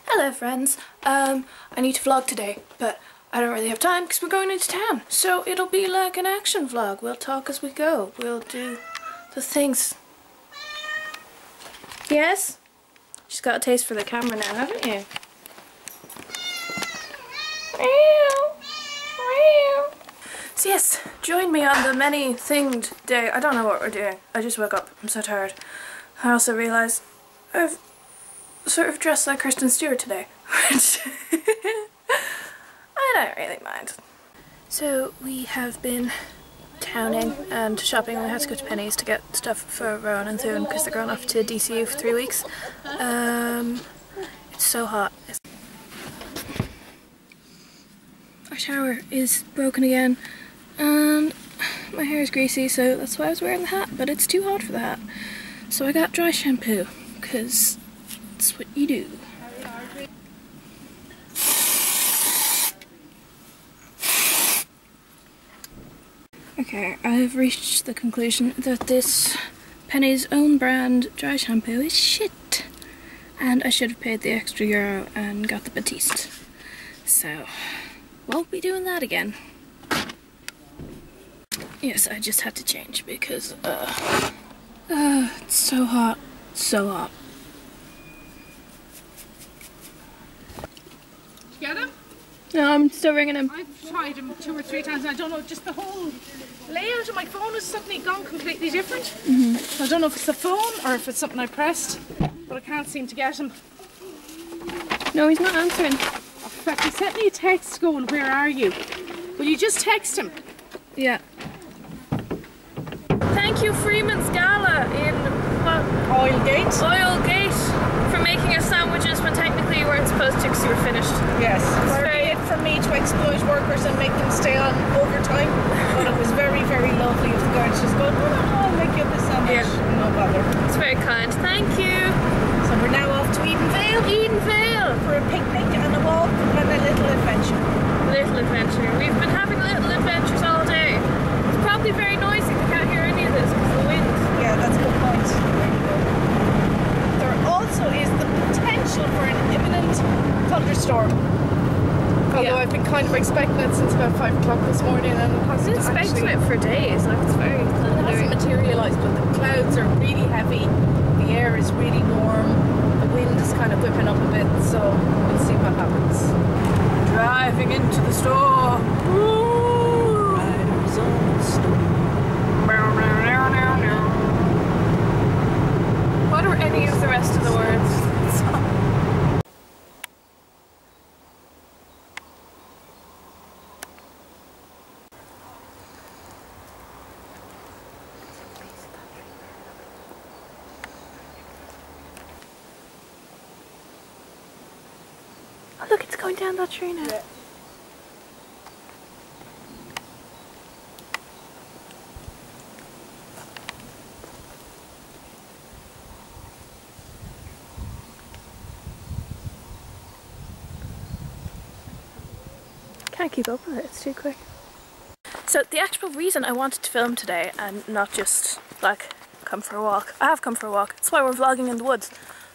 Hello friends, I need to vlog today, but I don't really have time because we're going into town. So it'll be like an action vlog. We'll talk as we go. We'll do the things. Yes? She's got a taste for the camera now, haven't you? So yes, join me on the many-thinged day. I don't know what we're doing. I just woke up. I'm so tired. I also realised I've sort of dressed like Kristen Stewart today, which I don't really mind. So we have been towning and shopping. We had to go to Penny's to get stuff for Rowan and Thune because they're going off to DCU for 3 weeks. It's so hot. Our shower is broken again and my hair is greasy, so that's why I was wearing the hat, but it's too hot for the hat. So I got dry shampoo because that's what you do. Okay, I have reached the conclusion that this Penny's own brand dry shampoo is shit. And I should have paid the extra euro and got the Batiste. So, won't be doing that again. Yes, I just had to change because, it's so hot. So hot. Did you get him? No, I'm still ringing him. I've tried him 2 or 3 times and I don't know, just the whole layout of my phone has suddenly gone completely different. I don't know if it's the phone or if it's something I pressed, but I can't seem to get him. No, he's not answering. In fact, he sent me a text going, "Where are you?" Will you just text him? Yeah. Thank you, Freeman's Gala in what? Oilgate? Oilgate for making us sandwiches when technically you weren't supposed to because you were finished. Yes. It's very for me to exploit workers and make them stay on overtime, but it was very, very lovely of the guy to just go, "No, I'll make you this sandwich." Yeah. No bother. It's very kind. Thank you. So we're now off to Edenvale. Edenvale For a picnic and a walk and a little adventure. Little adventure. We've been having little adventures all day. It's probably very noisy. We can't hear any of this because of the wind. Yeah, that's a good point. There you go. There also is the potential for an imminent thunderstorm. Although I've been kind of expecting it since about 5 o'clock this morning and it I've been hasn't expecting it for days. Like, it's very It hasn't materialised, but the clouds are really heavy, the air is really warm, the wind is kind of whipping up a bit, so we'll see what happens. Driving into the store. Ooh. Riders on the storm. What are any of the rest of the words? Oh, look, it's going down that tree now. Yeah. Can't keep up with it, it's too quick. So the actual reason I wanted to film today and not just like come for a walk, I have come for a walk, that's why we're vlogging in the woods.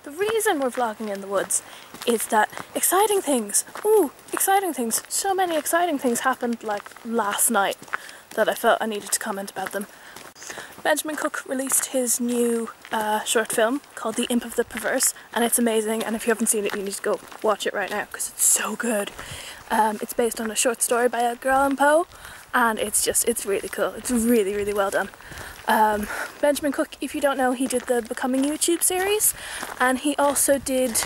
The reason we're vlogging in the woods is that exciting things, so many exciting things happened like last night that I felt I needed to comment about them. Benjamin Cook released his new short film called The Imp of the Perverse, and it's amazing, and if you haven't seen it you need to go watch it right now because it's so good. It's based on a short story by Edgar Allan Poe and it's really cool. It's really, really well done. Benjamin Cook, if you don't know, he did the Becoming YouTube series and he also did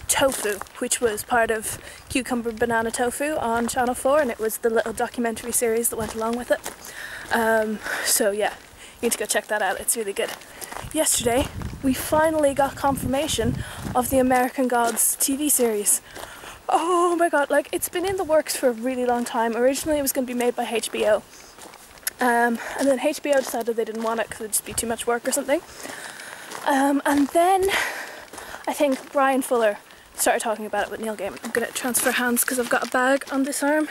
Tofu, which was part of Cucumber Banana Tofu on Channel 4, and it was the little documentary series that went along with it. So yeah, you need to go check that out, it's really good. Yesterday, we finally got confirmation of the American Gods TV series. Oh my god, like it's been in the works for a really long time. Originally it was going to be made by HBO. And then HBO decided they didn't want it because it'd just be too much work or something. And then I think Brian Fuller started talking about it with Neil Gaiman. I'm going to transfer hands because I've got a bag on this arm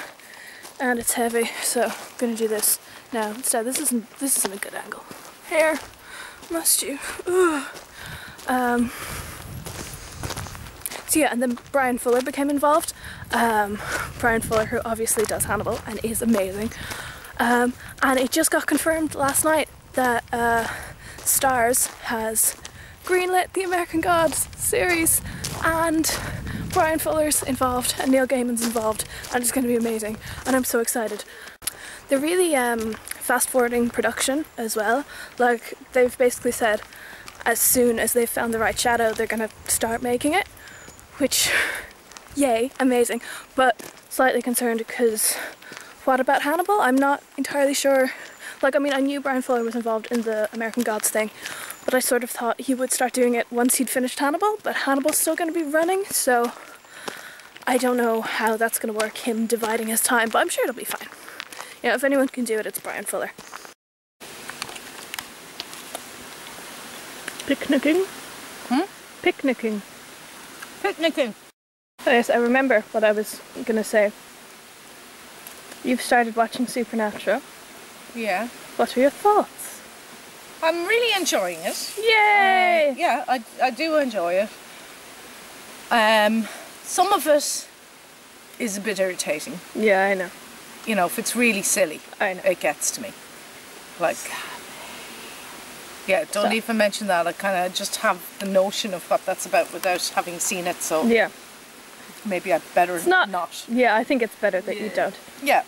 and it's heavy, so I'm going to do this now instead. This isn't a good angle. Here, must you? So yeah, and then Brian Fuller became involved. Brian Fuller, who obviously does Hannibal and is amazing. And it just got confirmed last night that Starz has greenlit the American Gods series, and Brian Fuller's involved and Neil Gaiman's involved, and it's going to be amazing, and I'm so excited. They're really fast forwarding production as well. Like, they've basically said as soon as they've found the right shadow they're going to start making it, which, yay, amazing, but slightly concerned because what about Hannibal? I'm not entirely sure. Like, I mean, I knew Brian Fuller was involved in the American Gods thing, but I sort of thought he would start doing it once he'd finished Hannibal, but Hannibal's still going to be running, so I don't know how that's going to work, him dividing his time, but I'm sure it'll be fine. You know, if anyone can do it, it's Brian Fuller. Picnicking? Picnicking. Picnicking. Oh yes, I remember what I was going to say. You've started watching Supernatural. Yeah. What are your thoughts? I'm really enjoying it. Yay! Yeah, I do enjoy it. Some of it is a bit irritating. Yeah, I know. You know, if it's really silly, I know. it gets to me. Like, yeah, don't even mention that. I kind of just have the notion of what that's about without having seen it, so yeah, maybe I'd better not. Yeah, I think it's better that you don't. Yeah.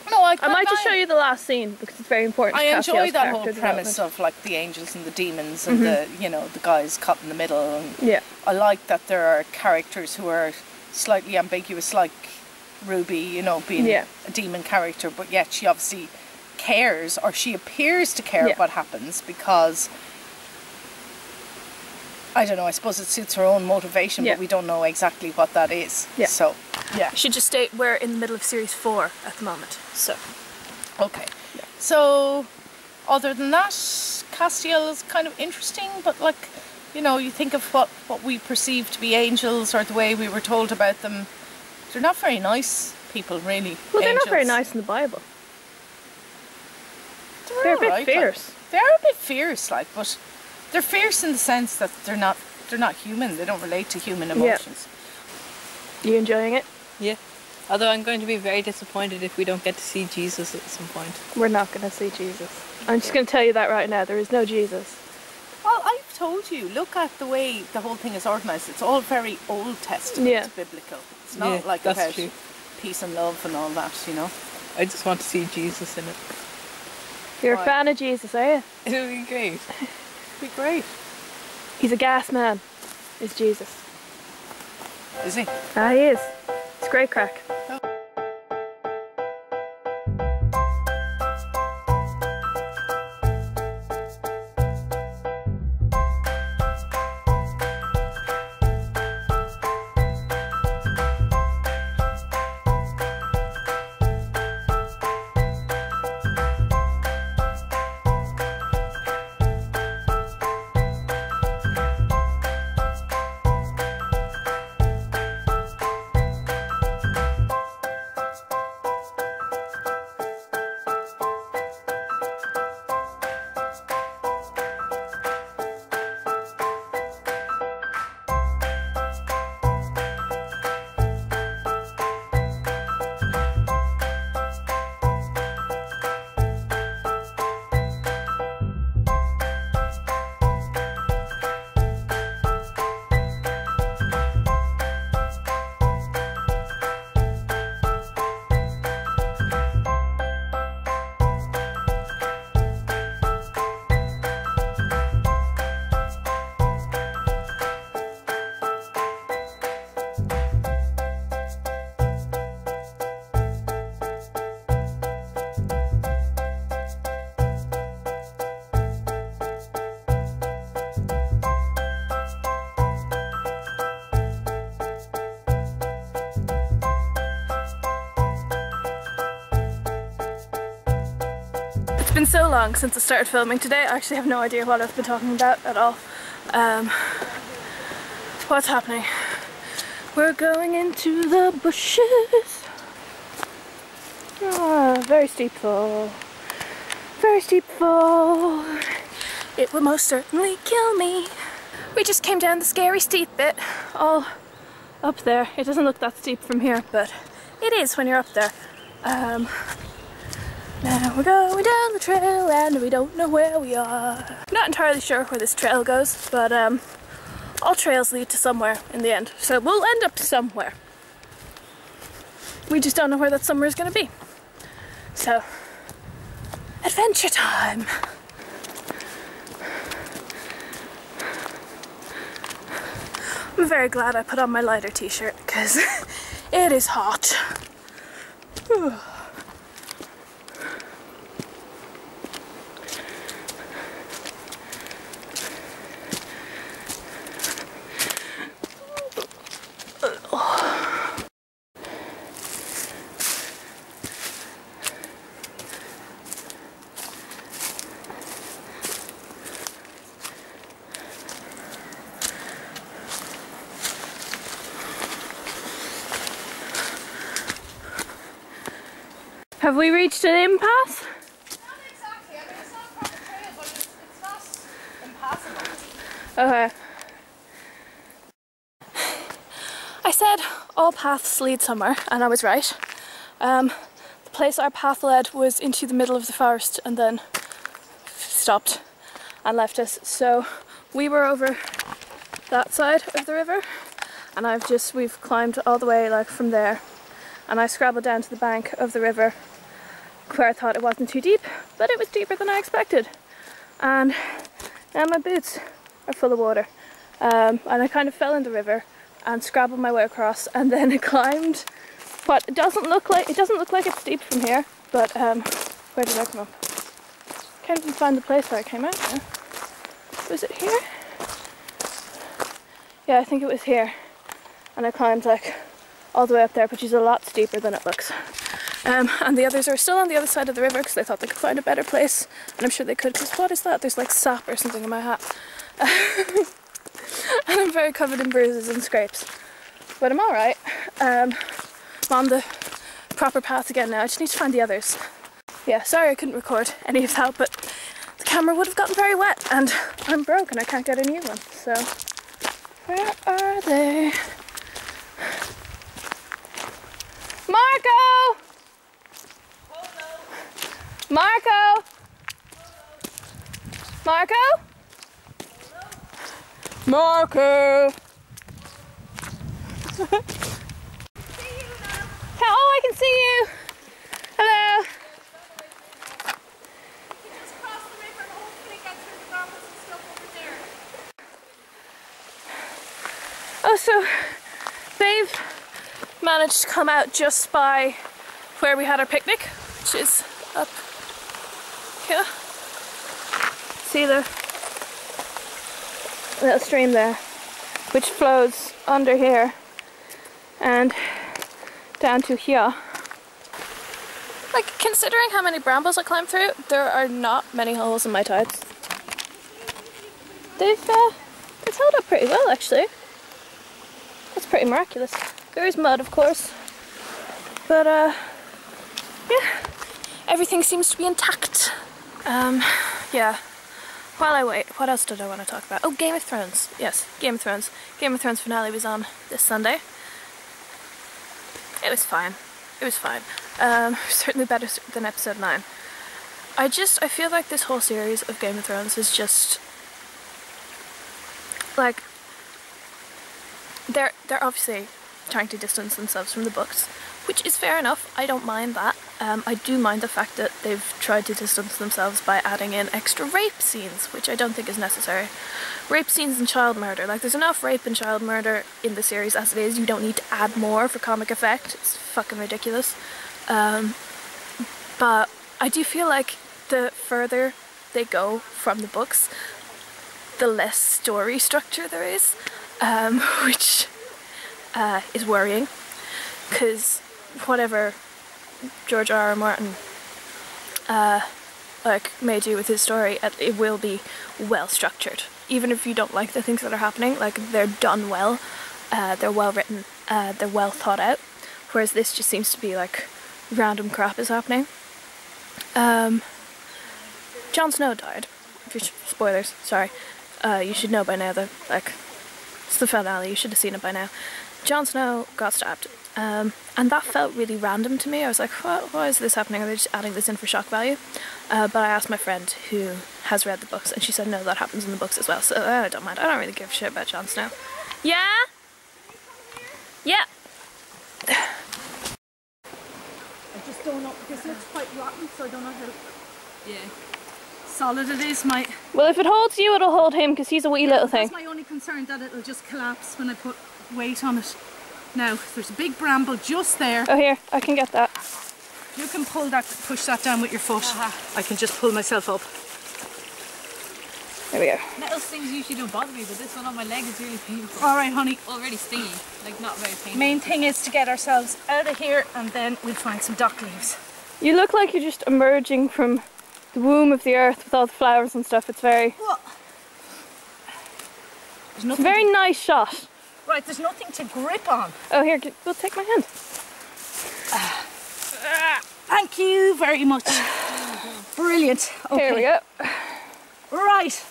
No, I might just show you the last scene because it's very important. I enjoy that whole premise of like the angels and the demons and the, you know, the guys caught in the middle. And yeah. I like that there are characters who are slightly ambiguous, like Ruby, you know, being a demon character, but yet she obviously cares, or she appears to care what happens, because I don't know, I suppose it suits her own motivation, but we don't know exactly what that is. Yeah. So, yeah. I should just state we're in the middle of series 4 at the moment, so. Okay. Yeah. So, other than that, Castiel is kind of interesting, but like, you know, you think of what we perceive to be angels, or the way we were told about them, they're not very nice people, really. Well, they're not very nice in the Bible. They're a bit fierce. They are a bit fierce, like, but they're fierce in the sense that they're not human. They don't relate to human emotions. Yeah. You enjoying it? Yeah. Although I'm going to be very disappointed if we don't get to see Jesus at some point. We're not going to see Jesus. I'm just going to tell you that right now. There is no Jesus. Well, I've told you, look at the way the whole thing is organised. It's all very Old Testament biblical. It's not like about peace and love and all that, you know. I just want to see Jesus in it. You're a fan of Jesus, are you? It'll be great. It'll be great. He's a gas man, is Jesus. Is he? Ah, he is. It's great crack. It's been so long since I started filming today, I actually have no idea what I've been talking about at all. What's happening? We're going into the bushes. Ah, very steep fall. Very steep fall. It will most certainly kill me. We just came down the scary steep bit, all up there. It doesn't look that steep from here, but it is when you're up there. Now we're going down the trail and we don't know where we are. Not entirely sure where this trail goes, but all trails lead to somewhere in the end. So we'll end up somewhere. We just don't know where that somewhere is going to be. So, adventure time! I'm very glad I put on my lighter t-shirt because it is hot. Whew. Have we reached an impasse? Not exactly. I mean, it's not a proper trail, but it's not impassable. Okay. I said all paths lead somewhere, and I was right. The place our path led was into the middle of the forest and then stopped and left us. So we were over that side of the river, and we've climbed all the way like from there, and I scrabbled down to the bank of the river where I thought it wasn't too deep, but it was deeper than I expected. And now my boots are full of water. And I kind of fell in the river and scrabbled my way across, and then I climbed what doesn't look like it's steep from here, but where did I come up? Can't even find the place where I came out now. Was it here? Yeah, I think it was here. And I climbed like all the way up there, which is a lot steeper than it looks. And the others are still on the other side of the river because they thought they could find a better place, and I'm sure they could, because what is that? There's like sap or something in my hat. And I'm very covered in bruises and scrapes, but I'm alright. I'm on the proper path again now. I just need to find the others. Yeah, sorry I couldn't record any of that, but the camera would have gotten very wet and I'm broke and I can't get a new one, so where are they? Marco! Marco! Marco? Marco! Oh, I can see you! Hello! Just cross the river and hopefully get through the brambles and stuff over there. Oh, so they've managed to come out just by where we had our picnic, which is up here. See the little stream there, which flows under here and down to here. Like, considering how many brambles I climbed through, there are not many holes in my tights. It's held up pretty well, actually. That's pretty miraculous. There is mud, of course, but yeah, everything seems to be intact. Yeah. While I wait, what else did I want to talk about? Oh, Game of Thrones. Yes, Game of Thrones. Game of Thrones finale was on this Sunday. It was fine. It was fine. Certainly better than episode 9. I feel like this whole series of Game of Thrones is just like they're obviously trying to distance themselves from the books, which is fair enough. I don't mind that. I do mind the fact that they've tried to distance themselves by adding in extra rape scenes, which I don't think is necessary. Rape scenes and child murder. Like, there's enough rape and child murder in the series as it is. You don't need to add more for comic effect. It's fucking ridiculous. But I do feel like the further they go from the books, the less story structure there is, which is worrying, because whatever George R.R. Martin may do with his story, it will be well structured. Even if you don't like the things that are happening, like, they're done well, they're well written, they're well thought out, whereas this just seems to be like random crap is happening. Jon Snow died. Spoilers, sorry. you should know by now that, like, it's the finale, you should have seen it by now. Jon Snow got stabbed, and that felt really random to me. I was like, why is this happening? Are they just adding this in for shock value? But I asked my friend who has read the books, and she said no, that happens in the books as well, so I don't mind. I don't really give a shit about Jon Snow. Yeah? Yeah. I just don't know, this looks quite rotten, so I don't know how solid it is. Well, if it holds you, it'll hold him, because he's a wee little thing. That's my only concern, that it'll just collapse when I put weight on it. Now, there's a big bramble just there. Oh, here, I can get that. You can push that down with your foot. I can just pull myself up. There we go. Metal stings usually don't bother me, but this one on my leg is really painful. All right, honey. Already stingy, like not very painful. Main thing is to get ourselves out of here, and then we'll find some dock leaves. You look like you're just emerging from the womb of the earth with all the flowers and stuff. It's very... What? It's a very nice shot. Right, there's nothing to grip on. Oh, here, we'll take my hand. Thank you very much. Brilliant. Okay. Here we go. Right.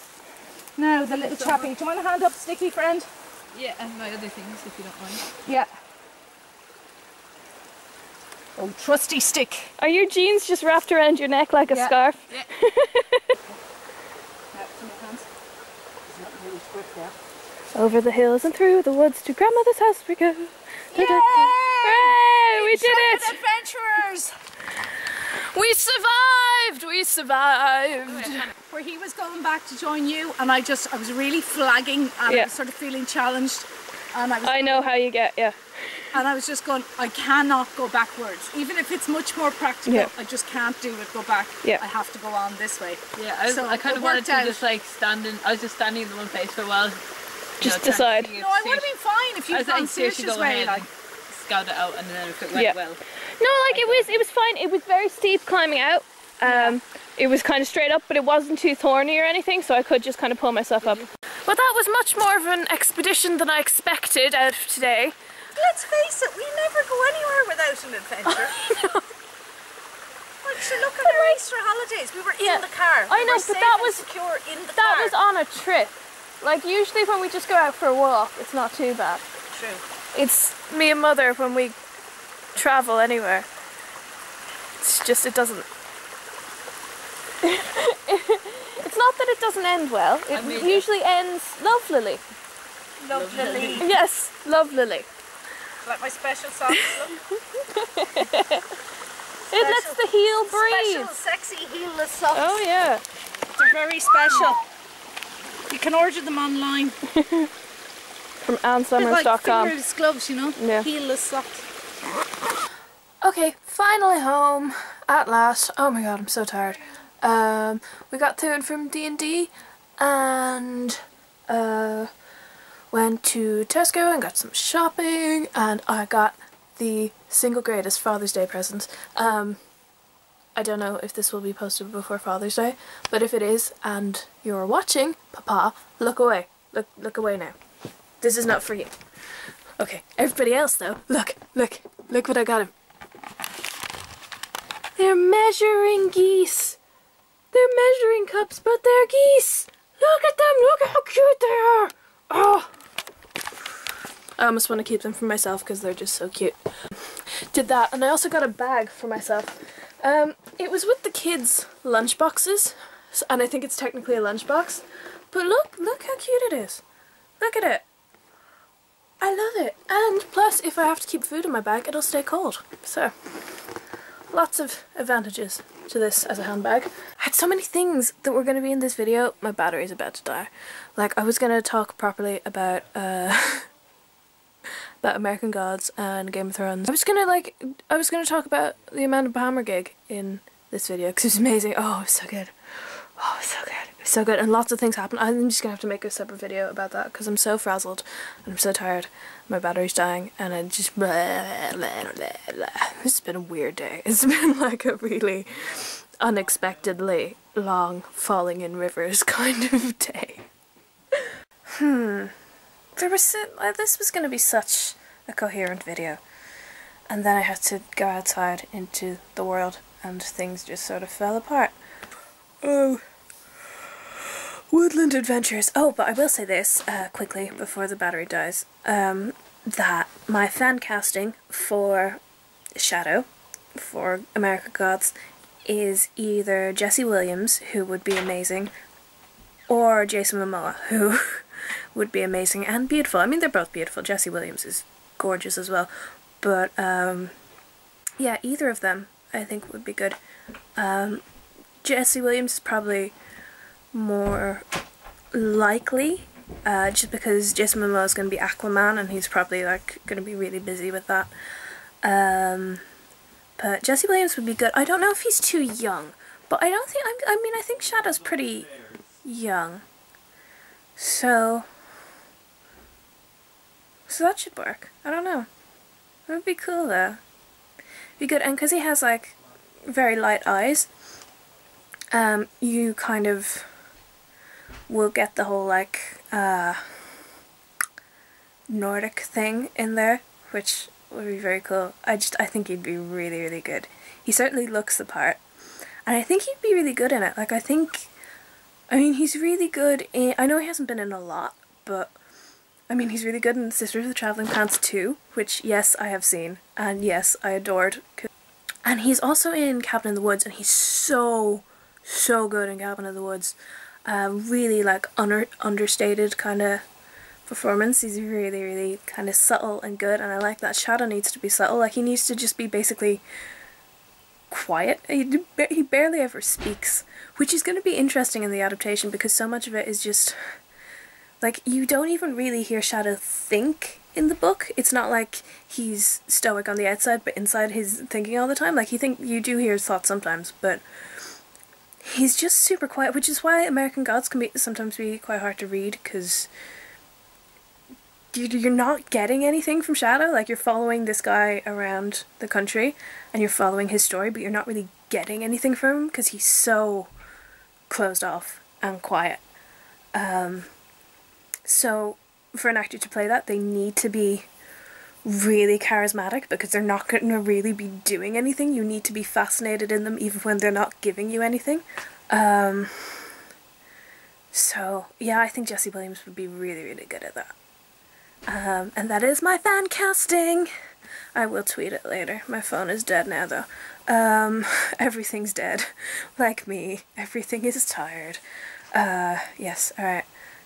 Now, the little chappie. Do you want a hand up, Sticky friend? Yeah, and my other things, if you don't mind. Yeah. Oh, trusty stick. Are your jeans just wrapped around your neck like a scarf? Yeah. Now, to my hands. There's not really grip there. Over the hills and through the woods to grandmother's house we go. Yay! Hooray! We did it! Adventurers! We survived! We survived! Where he was going back to join you, and I was really flagging, and I was sort of feeling challenged. And I know how you get, yeah. And I was just going, I cannot go backwards. Even if it's much more practical, I just can't do it, go back. Yeah. I have to go on this way. Yeah, I kind of wanted to just like I was just standing in the one place for a while. Just decide. No, I would have been fine if you'd gone Saoirse's way, like. Scout it out, and then if it went well. No, like it was fine. It was very steep climbing out. It was kind of straight up, but it wasn't too thorny or anything, so I could just kind of pull myself up. But that was much more of an expedition than I expected out of today. Let's face it, we never go anywhere without an adventure. Like, so look at our Easter holidays. We were in the car. I know, but that was secure in the car. That was on a trip. Like usually when we just go out for a walk, it's not too bad. True. It's me and Mother when we travel anywhere. It's just, it doesn't... It's not that it doesn't end well. It usually ends lovelily. Lovelily. Yes, lovelily. Like my special socks. It lets the heel breathe. Special, sexy heelless socks. Oh yeah. They're very special. You can order them online. From ansummers.com. Like fingerless gloves, you know? Yeah. Heelless socks. Okay, finally home at last. Oh my god, I'm so tired. We got to and from D&D and went to Tesco and got some shopping, and I got the single greatest Father's Day present. I don't know if this will be posted before Father's Day, but if it is and you're watching, Papa, look away. Look away now. This is not for you. Okay, everybody else though, look what I got him. They're measuring geese. They're measuring cups, but they're geese. Look at them, look how cute they are. Oh. I almost want to keep them for myself because they're just so cute. Did that, and I also got a bag for myself. It was with the kids' lunch boxes, and I think it's technically a lunchbox. But look how cute it is. Look at it. I love it. And plus, if I have to keep food in my bag, it'll stay cold. So, lots of advantages to this as a handbag. I had so many things that were going to be in this video. My battery's about to die. Like, I was going to talk properly about, about American Gods and Game of Thrones. I was gonna talk about the Amanda Palmer gig in this video because it was amazing. Oh, it was so good. Oh, it was so good. It was so good, and lots of things happened. I'm just gonna have to make a separate video about that because I'm so frazzled and I'm so tired. My battery's dying, and I just It's been a weird day. It's been like a really unexpectedly long falling in rivers kind of day. This was going to be such a coherent video, and then I had to go outside into the world and things just sort of fell apart. Oh, Woodland Adventures. Oh, but I will say this quickly before the battery dies. That my fan casting for Shadow, for American Gods, is either Jesse Williams, who would be amazing, or Jason Momoa, who would be amazing and beautiful. I mean, they're both beautiful. Jesse Williams is gorgeous as well. But, yeah, either of them I think would be good. Jesse Williams is probably more likely, just because Jason Momoa is going to be Aquaman and he's probably like going to be really busy with that. But Jesse Williams would be good. I don't know if he's too young, but I don't think, I mean, I think Shadow's pretty young. So that should work. I don't know. It would be cool though. Be good, and because he has like very light eyes, you kind of will get the whole like Nordic thing in there, which would be very cool. I think he'd be really, really good. He certainly looks the part, and I think he'd be really good in it. Like, I mean, he's really good in, I know he hasn't been in a lot, but I mean, he's really good in Sisters of the Travelling Pants 2, which, yes, I have seen, and yes, I adored. And he's also in Cabin in the Woods, and he's so good in Cabin in the Woods. Really, like, understated kind of performance. He's really, really kind of subtle and good, and I like that. Shadow needs to be subtle. Like, he needs to just be basically quiet. He barely ever speaks, which is going to be interesting in the adaptation, because so much of it is just, like, you don't even really hear Shadow think in the book. It's not like he's stoic on the outside, but inside he's thinking all the time. Like, you do hear his thoughts sometimes, but he's just super quiet, which is why American Gods can sometimes be quite hard to read, because you're not getting anything from Shadow. Like, you're following this guy around the country, and you're following his story, but you're not really getting anything from him, because he's so closed off and quiet. So, for an actor to play that, they need to be really charismatic, because they're not going to really be doing anything. You need to be fascinated in them, even when they're not giving you anything. So, yeah, I think Jesse Williams would be really, really good at that. And that is my fan casting. I will tweet it later. My phone is dead now, though. Everything's dead. Like me. Everything is tired. Yes, alright.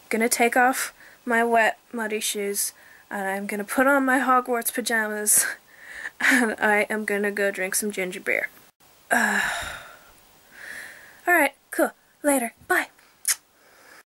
Gonna take off my wet, muddy shoes, and I'm gonna put on my Hogwarts pajamas, and I am gonna go drink some ginger beer. Alright, cool. Later. Bye.